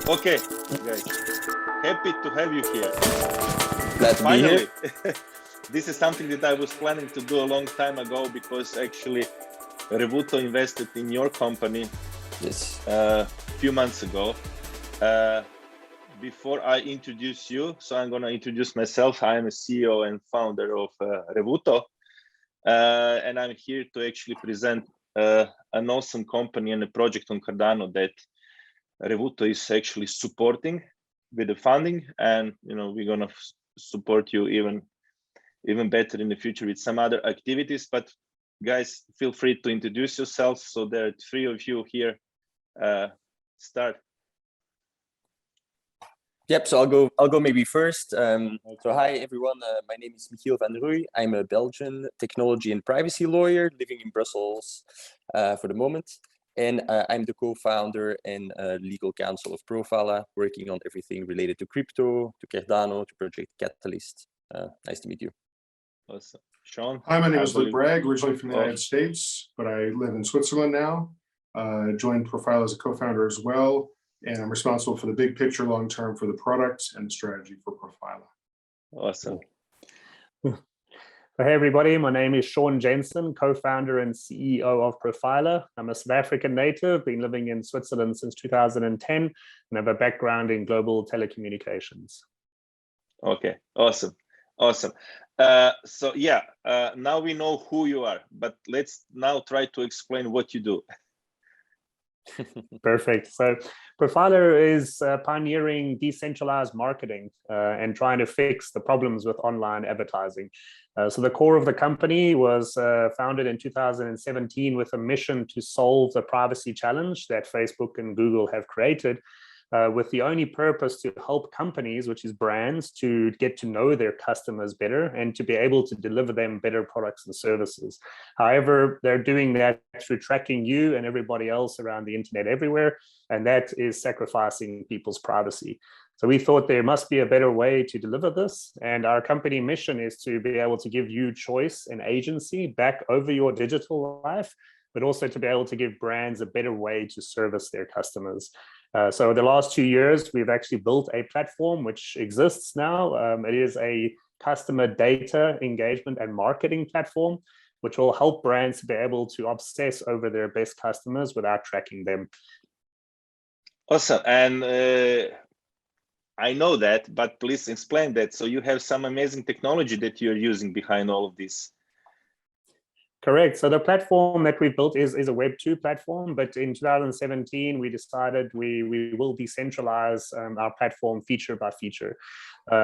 Okay, guys, happy to have you here. Glad to Finally, be here. this is something that I was planning to do a long time ago because actually Revuto invested in your company a few months ago. Before I introduce you, so I'm going to introduce myself. I am a CEO and founder of Revuto, and I'm here to actually present an awesome company and a project on Cardano that Revuto is actually supporting with the funding, and we're going to support you even better in the future with some other activities. But guys, feel free to introduce yourselves. So there are three of you here. Start. Yep, so I'll go maybe first. So hi everyone, my name is Michiel van Roey. I'm a Belgian technology and privacy lawyer living in Brussels for the moment. And I'm the co-founder and legal counsel of Profila, working on everything related to crypto, to Cardano, to Project Catalyst. Nice to meet you. Awesome. Shawn? Hi, my name is Bragg, originally from the United States, but I live in Switzerland now. Joined Profila as a co-founder as well, and I'm responsible for the big picture long-term for the product and the strategy for Profila. Awesome. Hey everybody, my name is Shawn Jensen, co-founder and CEO of Profila. I'm a South African native, been living in Switzerland since 2010, and have a background in global telecommunications. Okay, awesome. So yeah, now we know who you are, but let's now try to explain what you do. Perfect. So Profila is pioneering decentralized marketing and trying to fix the problems with online advertising. So the core of the company was founded in 2017 with a mission to solve the privacy challenge that Facebook and Google have created, with the only purpose to help companies, which is brands, to get to know their customers better and to be able to deliver them better products and services. However, they're doing that through tracking you and everybody else around the internet everywhere, and that is sacrificing people's privacy. So we thought there must be a better way to deliver this, and our company mission is to be able to give you choice and agency back over your digital life, but also to be able to give brands a better way to service their customers. So the last 2 years, we've actually built a platform which exists now. It is a customer data engagement and marketing platform, which will help brands to be able to obsess over their best customers without tracking them. Awesome. And I know that, but please explain that. So you have some amazing technology that you're using behind all of this. Correct. So the platform that we've built is a Web2 platform, but in 2017, we decided we will decentralize our platform feature by feature.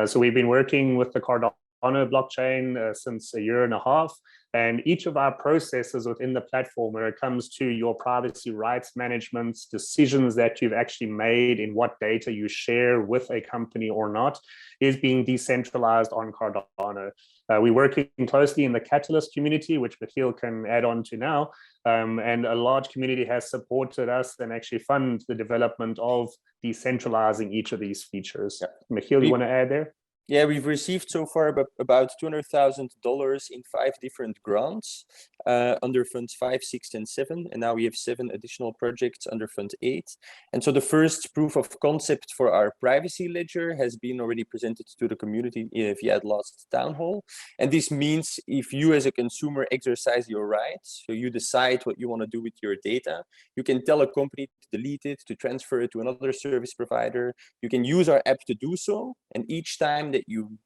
So we've been working with the Cardano blockchain since a year and a half, and each of our processes within the platform, when it comes to your privacy rights management, decisions that you've actually made in what data you share with a company or not, is being decentralized on Cardano. We're working closely in the Catalyst community, which Michiel can add on to now, and a large community has supported us and actually fund the development of decentralizing each of these features. Yeah. Michiel, you want to add there? Yeah, we've received so far about $200,000 in 5 different grants under funds 5, 6, and 7. And now we have 7 additional projects under fund 8. And so the first proof of concept for our privacy ledger has been already presented to the community via the last town hall. And this means if you as a consumer exercise your rights, so you decide what you want to do with your data, you can tell a company to delete it, to transfer it to another service provider. You can use our app to do so. And each time that you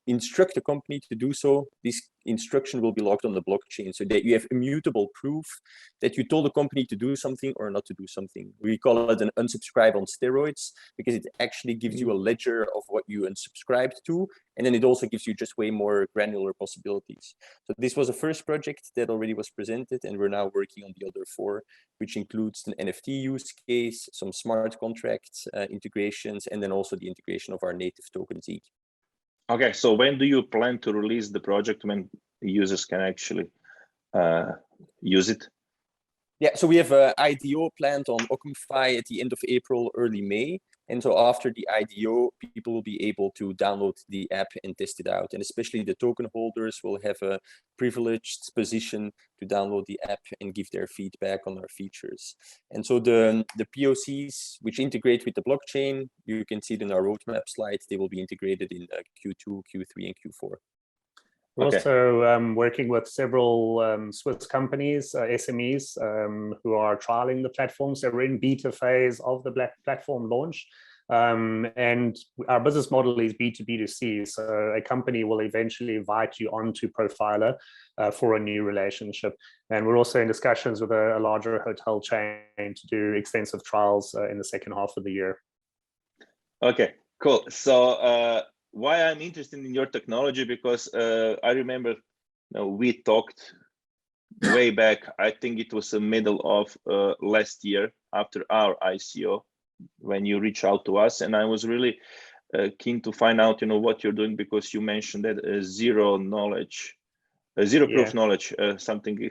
instruct a company to do so, this instruction will be logged on the blockchain so that you have immutable proof that you told a company to do something or not to do something. We call it an unsubscribe on steroids because it actually gives you a ledger of what you unsubscribed to, and then it also gives you just way more granular possibilities. So this was a first project that already was presented, and we're now working on the other 4, which includes an NFT use case, some smart contracts integrations, and then also the integration of our native token ZEKE. Okay, so when do you plan to release the project, when users can actually use it? Yeah, so we have an IDO planned on OccamFi at the end of April, early May. And so after the IDO, people will be able to download the app and test it out. And especially the token holders will have a privileged position to download the app and give their feedback on our features. And so the POCs, which integrate with the blockchain, you can see it in our roadmap slides, they will be integrated in Q2, Q3, and Q4. We're also working with several Swiss companies, SMEs, who are trialing the platform. So we're in beta phase of the platform launch. And our business model is B2B2C. So a company will eventually invite you onto Profila for a new relationship. And we're also in discussions with a larger hotel chain to do extensive trials in the second half of the year. Okay, cool. So why I'm interested in your technology, because I remember we talked way back, I think it was the middle of last year after our ICO, when you reach out to us, and I was really keen to find out, what you're doing, because you mentioned that zero proof knowledge, something.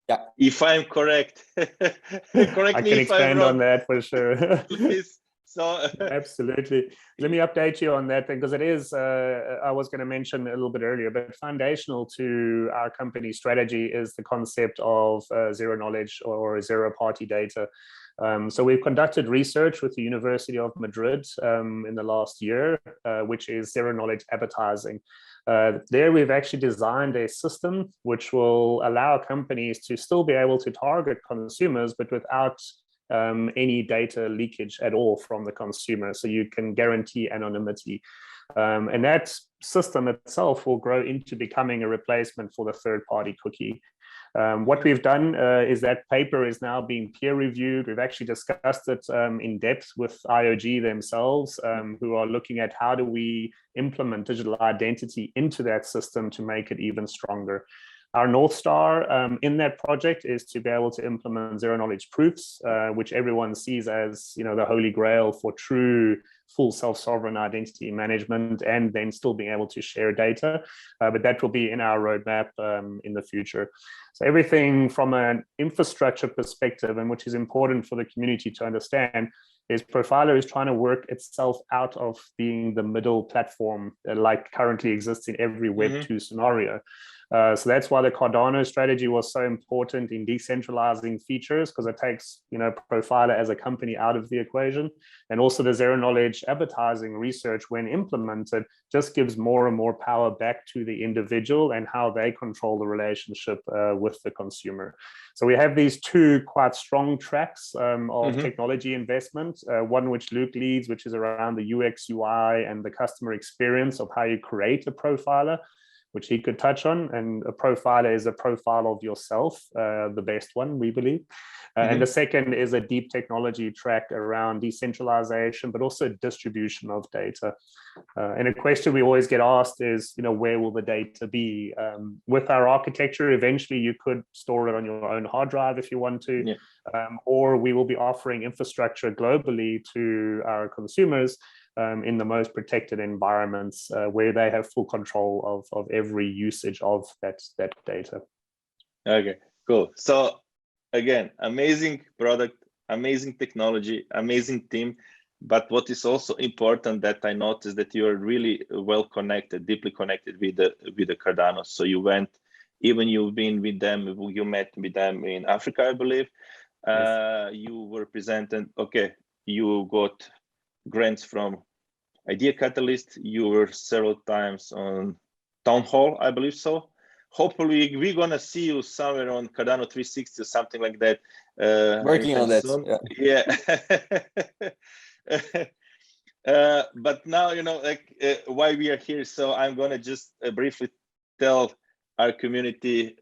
Yeah. If I'm correct, correct me if I'm wrong. On that for sure. Please. So absolutely. Let me update you on that, because it is, I was going to mention a little bit earlier, but foundational to our company strategy is the concept of zero knowledge or zero party data. So we've conducted research with the University of Madrid in the last year, which is zero knowledge advertising. There we've actually designed a system which will allow companies to still be able to target consumers, but without any data leakage at all from the consumer. So you can guarantee anonymity. And that system itself will grow into becoming a replacement for the third-party cookie. What we've done is that paper is now being peer-reviewed. We've actually discussed it in depth with IOG themselves, who are looking at how do we implement digital identity into that system to make it even stronger. Our North Star in that project is to be able to implement zero knowledge proofs, which everyone sees as the holy grail for true full self-sovereign identity management, and then still being able to share data. But that will be in our roadmap in the future. So everything from an infrastructure perspective, and which is important for the community to understand, is Profila is trying to work itself out of being the middle platform like currently exists in every Web2 scenario. So that's why the Cardano strategy was so important in decentralizing features, because it takes Profila as a company out of the equation. And also the zero knowledge advertising research, when implemented, just gives more and more power back to the individual and how they control the relationship with the consumer. So we have these two quite strong tracks of technology investment, one which Luke leads, which is around the UX, UI, and the customer experience of how you create a profiler, which he could touch on. And a profiler is a profile of yourself, the best one, we believe. And the second is a deep technology track around decentralization, but also distribution of data. And a question we always get asked is, where will the data be? With our architecture, eventually you could store it on your own hard drive if you want to, or we will be offering infrastructure globally to our consumers in the most protected environments where they have full control of every usage of that data. Okay, cool. So again, amazing product, amazing technology, amazing team. But what is also important that I noticed that you are really well connected, deeply connected with the Cardano. So you've been with them, you met with them in Africa, I believe. Yes. You were presented, you got grants from Idea Catalyst. You were several times on Town Hall, I believe so. Hopefully we're gonna see you somewhere on Cardano 360 or something like that. Working on that soon. But now why we are here. So I'm gonna just briefly tell our community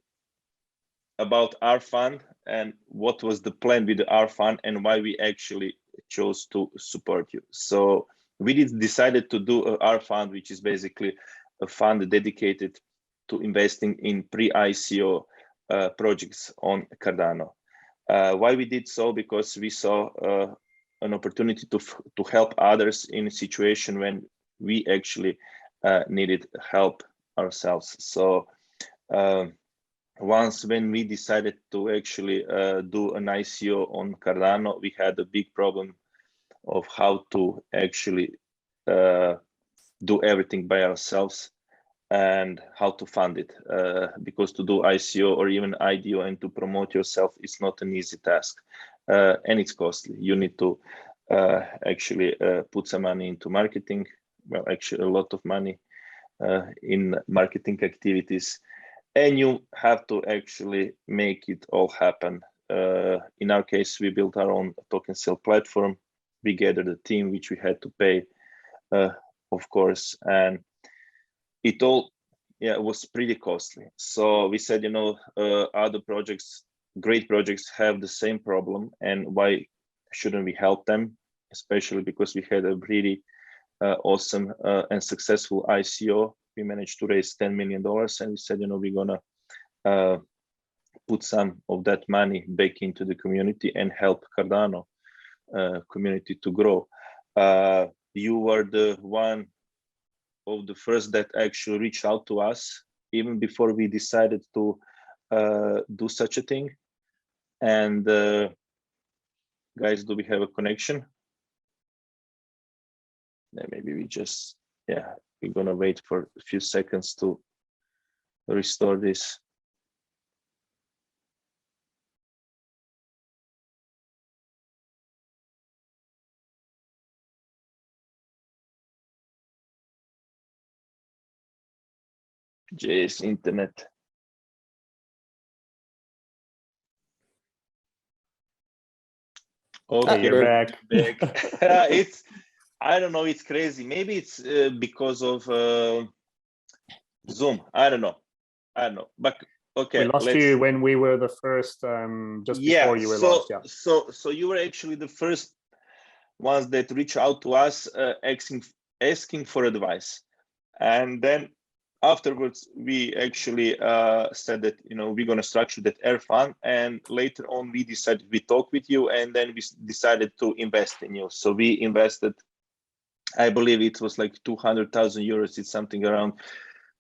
about our fund and what was the plan with our fund and why we actually chose to support you. So we decided to do our fund, which is basically a fund dedicated to investing in pre-ICO projects on Cardano. Why we did so? Because we saw an opportunity to help others in a situation when we actually needed help ourselves. So once when we decided to actually do an ICO on Cardano, we had a big problem of how to actually do everything by ourselves and how to fund it, because to do ICO or even IDO and to promote yourself is not an easy task, and it's costly. You need to actually put some money into marketing, well, actually a lot of money in marketing activities, and you have to actually make it all happen. In our case, we built our own token sale platform. We gathered a team, which we had to pay, of course, and it all, yeah, was pretty costly. So we said, other projects, great projects, have the same problem, and why shouldn't we help them? Especially because we had a really awesome and successful ICO. We managed to raise $10 million, and we said, we're gonna put some of that money back into the community and help Cardano community to grow. You were the one of the first that actually reached out to us even before we decided to do such a thing. And guys, do we have a connection? Yeah, maybe we just, yeah, we're gonna wait for a few seconds to restore this. Jeez, internet. Okay, you're back. It's, I don't know, it's crazy. Maybe it's because of Zoom. I don't know. But okay, we lost you when we were the first, just before you were lost. Yeah. So you were actually the first ones that reach out to us, asking for advice, and then afterwards we actually said that we're going to structure that air fund, and later on we decided, we talked with you, and then we decided to invest in you. So we invested, I believe it was like 200,000 euros. It's something around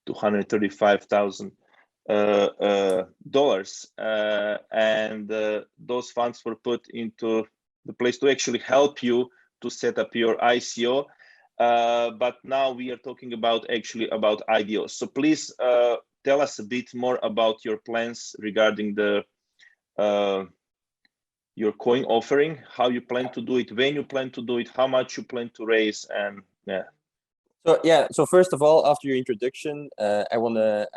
$235,000 dollars, and those funds were put into the place to actually help you to set up your ICO. But now we are talking about IDO. So please tell us a bit more about your plans regarding the your coin offering, how you plan to do it, when you plan to do it, how much you plan to raise, and yeah. So first of all, after your introduction, I wanna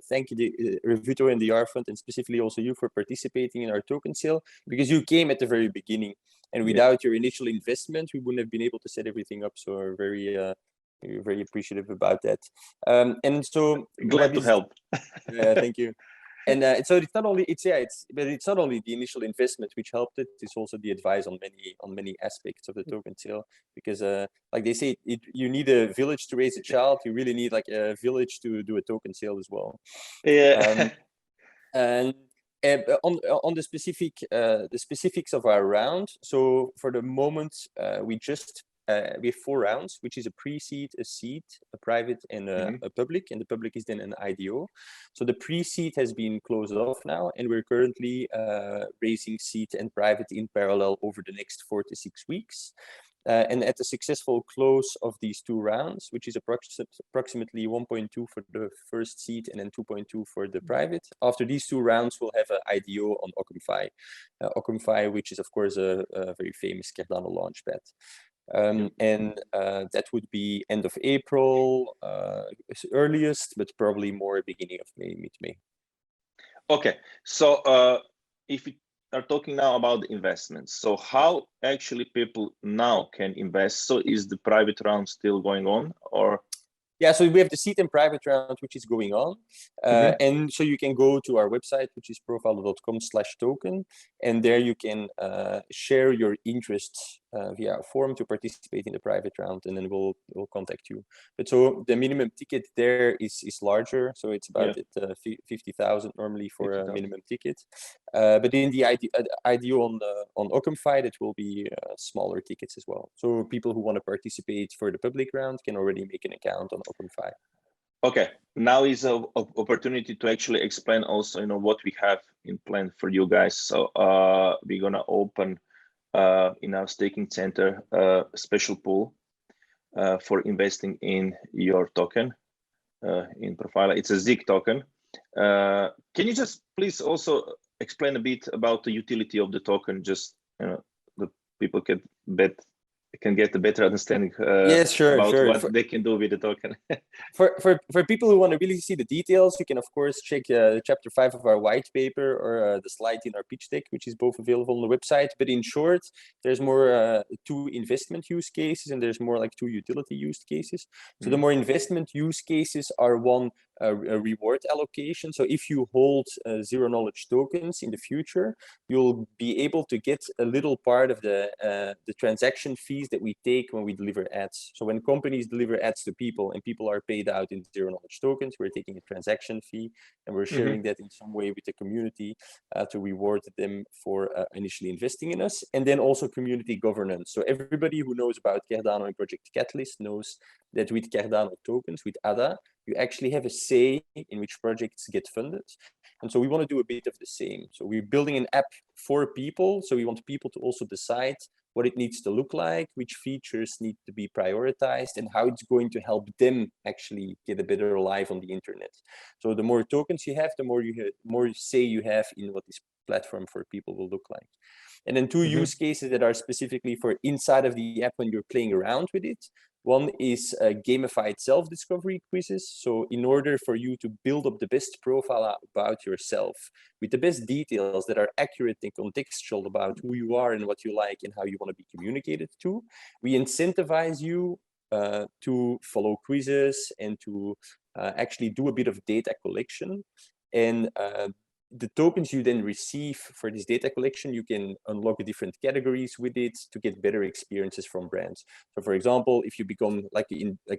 thank you, the Revuto and the R Fund, and specifically also you for participating in our token sale, because you came at the very beginning, and without your initial investment, we wouldn't have been able to set everything up. So we're very appreciative about that. And so glad to help. Thank you. And so it's not only the initial investment which helped it. It's also the advice on many aspects of the token sale, because like they say, you need a village to raise a child. You really need like a village to do a token sale as well. Yeah. And on the specifics of our round. So for the moment, we have 4 rounds, which is a pre-seed, a seed, a private, and a public. And the public is then an IDO. So the pre-seed has been closed off now, and we're currently raising seed and private in parallel over the next 4 to 6 weeks. And at the successful close of these 2 rounds, which is approximately 1.2 for the first seed and then 2.2 for the private, after these 2 rounds, we'll have an IDO on OccamFi. OccamFi, which is of course a very famous Cardano launchpad. And that would be end of April, earliest, but probably more beginning of May, mid-May. Okay, so if we are talking now about the investments, so how actually people now can invest? So is the private round still going on, or? Yeah, so we have the seed and private round, which is going on. And so you can go to our website, which is profila.com/token. And there you can share your interests via a form to participate in the private round, and then we'll contact you. But so the minimum ticket there is larger. So it's about 50,000 normally for 50,000. A minimum ticket. But in the IDO on OccamFi, that will be smaller tickets as well. So people who want to participate for the public round can already make an account on OccamFi. Okay, now is an opportunity to actually explain also, what we have in plan for you guys. So we're gonna open in our staking center a special pool for investing in your token in Profila. It's a ZEKE token. Can you just please also explain a bit about the utility of the token? Just the people can get a better understanding yes, sure, about sure. what they can do with the token. For people who want to really see the details, you can of course check chapter 5 of our white paper or the slide in our pitch deck, which is both available on the website. But in short, there's more 2 investment use cases and there's more like 2 utility use cases. So the more investment use cases are one, a reward allocation. So if you hold zero knowledge tokens in the future, you'll be able to get a little part of the transaction fees that we take when we deliver ads. So when companies deliver ads to people and people are paid out in zero knowledge tokens, we're taking a transaction fee and we're sharing that in some way with the community to reward them for initially investing in us. And then also community governance. So everybody who knows about Cardano and Project Catalyst knows that with Cardano tokens, with ADA, you actually have a say in which projects get funded. And so we want to do a bit of the same. So we're building an app for people. So we want people to also decide what it needs to look like, which features need to be prioritized, and how it's going to help them actually get a better life on the internet. So the more tokens you have, the more say you have in what this platform for people will look like. And then 2 use cases that are specifically for inside of the app when you're playing around with it. One is gamified self-discovery quizzes. So in order for you to build up the best profile about yourself with the best details that are accurate and contextual about who you are and what you like and how you want to be communicated to, we incentivize you to follow quizzes and to actually do a bit of data collection. And the tokens you then receive for this data collection, you can unlock different categories with it to get better experiences from brands. So for example, if you become like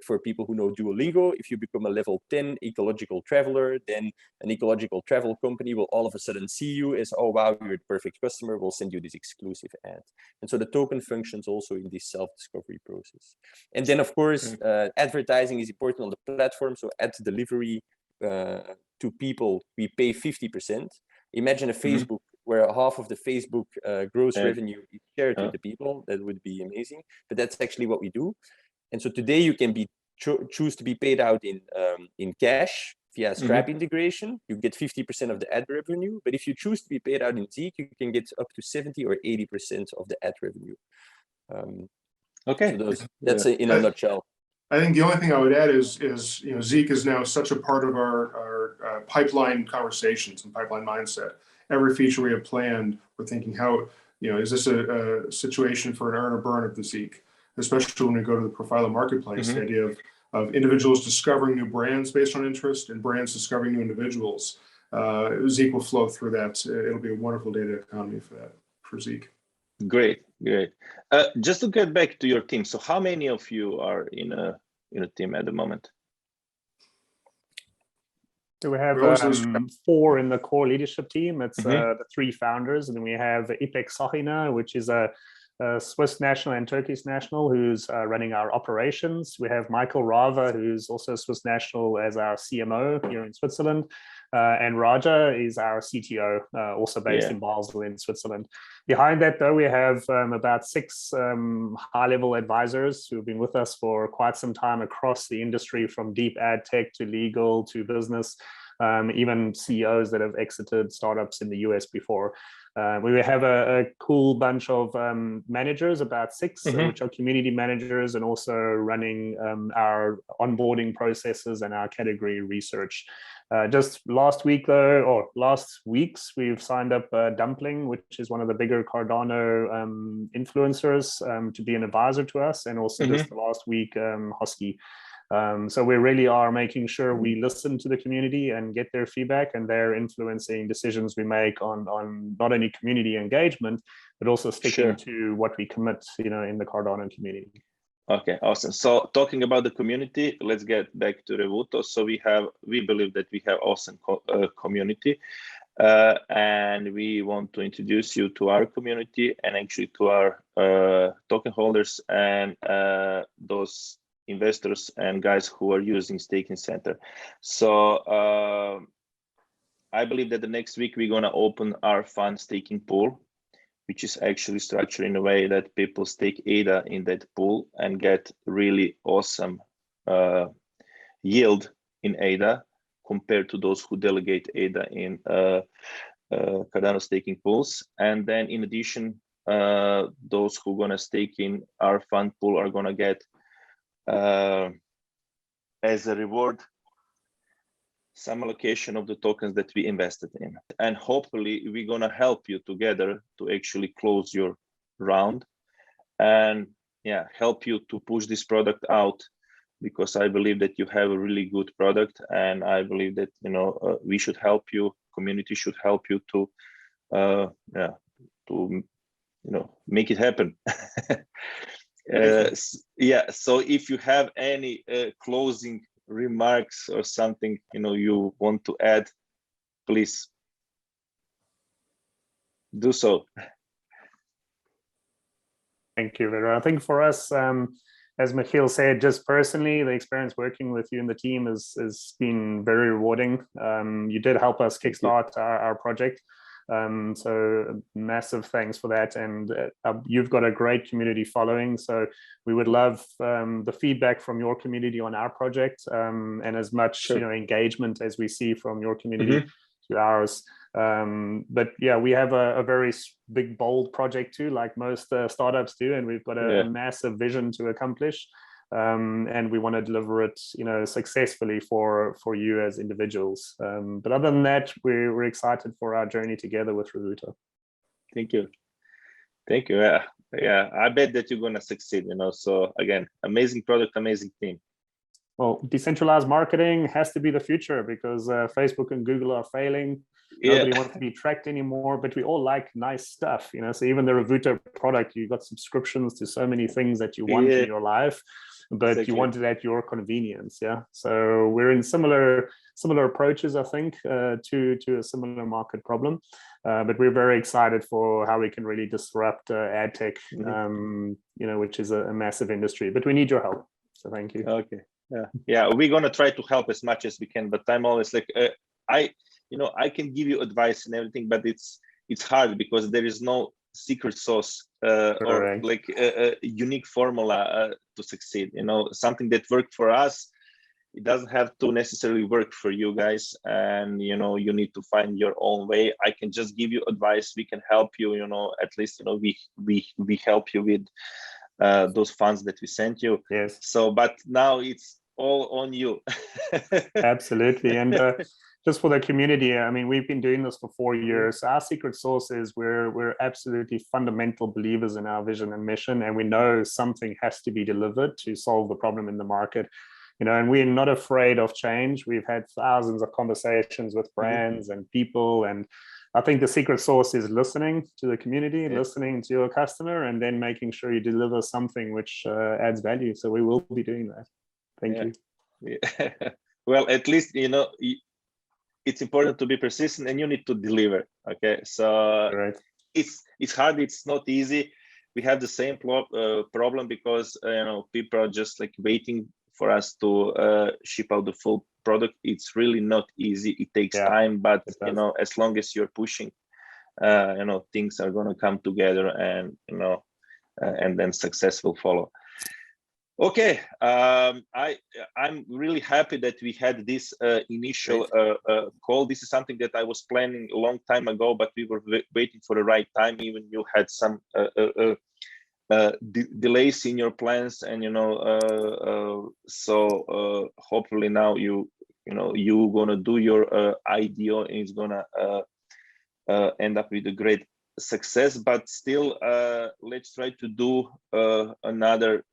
for people who know Duolingo, if you become a level 10 ecological traveler, then an ecological travel company will all of a sudden see you as, oh wow, you're the perfect customer, we'll send you this exclusive ad. And so the token functions also in this self-discovery process. And then of course, advertising is important on the platform. So ad delivery to people, we pay 50%. Imagine a Facebook where half of the Facebook gross revenue is shared with the people. That would be amazing. But that's actually what we do. And so today you can be choose to be paid out in cash via Stripe integration. You get 50% of the ad revenue. But if you choose to be paid out in ZEKE, you can get up to 70 or 80% of the ad revenue. Okay, so that's in a nutshell. I think the only thing I would add is ZEKE is now such a part of our pipeline conversations and pipeline mindset. Every feature we have planned, we're thinking how, is this a situation for an earn or burn of the ZEKE, especially when we go to the Profila marketplace, the idea of individuals discovering new brands based on interest and brands discovering new individuals. ZEKE will flow through that. It'll be a wonderful data economy for ZEKE. Great. Just to get back to your team, so how many of you are in a team at the moment? So we have 4 in the core leadership team. It's the 3 founders, and then we have Ipek Sahina, which is a Swiss national and Turkish national who's running our operations. We have Michiel Rava, who's also a Swiss national, as our CMO here in Switzerland. And Raja is our CTO, also based in Basel in Switzerland. Behind that, though, we have about 6 high-level advisors who've been with us for quite some time across the industry, from deep ad tech to legal to business, even CEOs that have exited startups in the US before. We have a cool bunch of managers, about 6, which are community managers and also running our onboarding processes and our category research. Just last weeks, we've signed up Dumpling, which is one of the bigger Cardano influencers, to be an advisor to us, and also just the last week, Husky. So we really are making sure we listen to the community and get their feedback, and they're influencing decisions we make on not only community engagement, but also sticking to what we commit, in the Cardano community. Okay, awesome. So talking about the community, let's get back to Revuto. So we believe that we have awesome community, and we want to introduce you to our community and actually to our token holders and those investors and guys who are using staking center. So I believe that the next week we're going to open our fund staking pool, which is actually structured in a way that people stake ADA in that pool and get really awesome yield in ADA compared to those who delegate ADA in Cardano staking pools. And then in addition, those who are gonna stake in our fund pool are gonna get as a reward some allocation of the tokens that we invested in. And hopefully we're gonna help you together to actually close your round and help you to push this product out, because I believe that you have a really good product, and I believe that we should help you, community should help you to make it happen. So if you have any closing remarks or something you want to add, please do so. Thank you, Vedran. I think for us, as Michiel said, just personally, the experience working with you and the team has been very rewarding. You did help us kickstart our project. So massive thanks for that. And you've got a great community following. So we would love the feedback from your community on our project, and as much engagement as we see from your community to ours. But yeah, we have a very big, bold project too, like most startups do, and we've got a massive vision to accomplish. And we want to deliver it, successfully for you as individuals. But other than that, we're excited for our journey together with Revuto. Thank you. Yeah, I bet that you're gonna succeed. So again, amazing product, amazing team. Well, decentralized marketing has to be the future, because Facebook and Google are failing. Nobody wants to be tracked anymore, but we all like nice stuff, So even the Revuto product, you got subscriptions to so many things that you want in your life, but you want it at your convenience. So we're in similar approaches, I think, to a similar market problem. But we're very excited for how we can really disrupt ad tech, which is a massive industry. But we need your help. So thank you. Okay. Yeah, we're gonna try to help as much as we can, but I'm always like, I can give you advice and everything, but it's hard because there is no secret sauce or like a unique formula to succeed. Something that worked for us, it doesn't have to necessarily work for you guys, and you need to find your own way. I can just give you advice. We can help you. At least we help you with those funds that we sent you. Yes. So, but now it's all on you. Absolutely. And just for the community, I mean, we've been doing this for 4 years. Our secret sauce is we're absolutely fundamental believers in our vision and mission, and we know something has to be delivered to solve the problem in the market. And we're not afraid of change. We've had thousands of conversations with brands and people, and I think the secret sauce is listening to the community, listening to your customer, and then making sure you deliver something which adds value. So we will be doing that. Thank you. Yeah. Well, at least, it's important to be persistent, and you need to deliver. Okay. So it's hard. It's not easy. We have the same problem because, people are just like waiting for us to ship out the full product. It's really not easy. It takes time, but as long as you're pushing, things are going to come together, and and then success will follow. Okay, I'm really happy that we had this initial call. This is something that I was planning a long time ago, but we were waiting for the right time. Even you had some delays in your plans, and so hopefully now you're gonna do your IDO, and it's gonna end up with a great success. But still, let's try to do another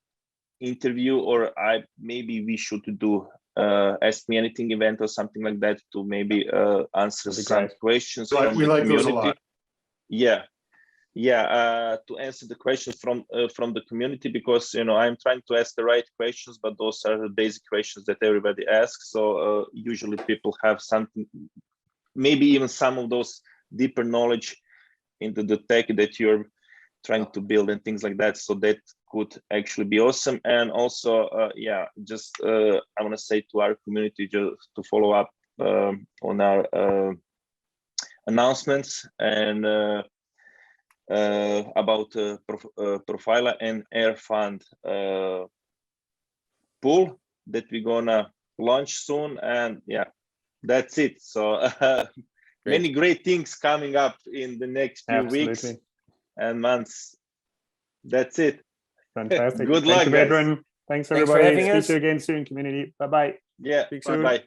interview, or maybe we should do Ask Me Anything event or something like that to maybe answer some questions. We like those a lot. To answer the questions from the community, because I'm trying to ask the right questions, but those are the basic questions that everybody asks. So usually people have something, maybe even some of those deeper knowledge into the tech that you're trying to build and things like that. So that could actually be awesome. And also, I want to say to our community just to follow up on our announcements, and about Profila and Air Fund pool that we're gonna launch soon, and yeah, that's it. So many great things coming up in the next few weeks and months. That's it. Fantastic. Good luck, Thank you, guys. Vedran. Thanks, Thanks for everybody. having Speak us. to you again soon, community. Bye-bye. Yeah, Speak soon. bye.